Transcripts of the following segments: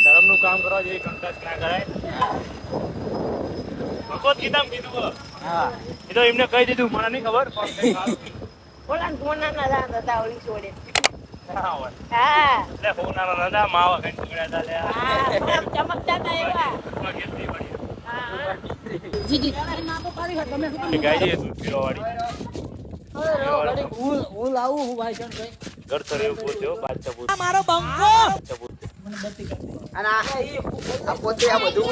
ધર્મનું કામ કરવા જોઈએ, કંકાસ ના કરાય. ભગવત ગીતામાં કીધું. હા, એ તો એમને કહી દીધું, મને નહીં ખબર. બોલા કોના ના દાંત હતા ઓલી છોડે. હા, હા એટલે હોનારા દાદા માવા કઈ ટુકડ્યા હતા લે. હા ચમકતા હતા એવા. હા જીજી નાકો પાડી હે તમે એ ગાય છે દૂધ પીવાવાળી. હું લાવું હું ભાઈ જણ ભાઈ ઘર તો રેવું પૂછ્યો બાદશાહ પૂછ્યો. મારો બંકો અને આ પોતે આ બધું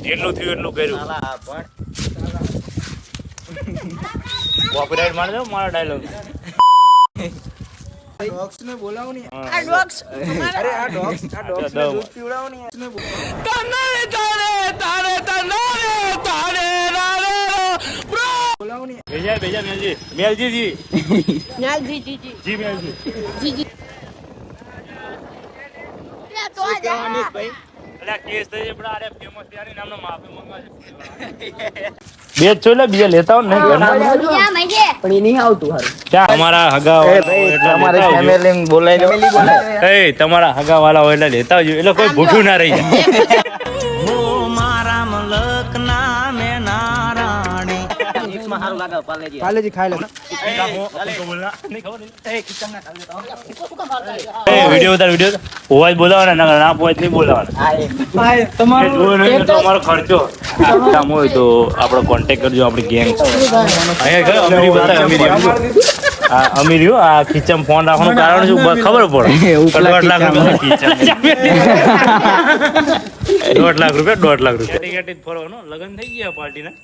જેટલું થયું એટલું કર્યું. કોપીરાઈટ મારી દો મારો ડાયલોગ. ડોગ્સ ને બોલાવો ને આ ડોગ્સ અરે આ ડોગ્સ ને દૂધ પીવડાવો ને બોલાવો ને ભેજા મેલજી મેલજી જી જી જી જી મેલજી જીજી તો આ જા એટલે કેસ થઈ છે બડા. અરે ફેમસ યારી નામનો માફી મંગાવજો. બે છો એટલે બીજા લેતા હો ને પણ એ નહીં આવતું હારું ત્યાં અમારા હગા તમારા ફેમિલી બોલાઈ લો. એ તમારા હગા વાળા હોય એટલે લેતા આવજો, એટલે કોઈ ભૂખ્યું ના રહી જાય. ઓ મારા મલક નામે નારાણી માં હારું લાગે પાલેજી ખાઈ લે વિડિયો ઉતાર વિડિયો હોવાય બોલાવાના ના ના પોય નહીં બોલાવાના. તમારો ખર્ચો કામ હોય તો આપણો કોન્ટેક્ટ કરજો. આપણી ગેંગ અહીંયા અમીરી બતાવે અમીરી આ ખીચામાં ફોન રાખવાનું કારણ શું ખબર પડે. 1.5 લાખ રૂપિયા 1.5 લાખ રૂપિયા ફરવાનો લગન થઈ ગયા પાર્ટીના.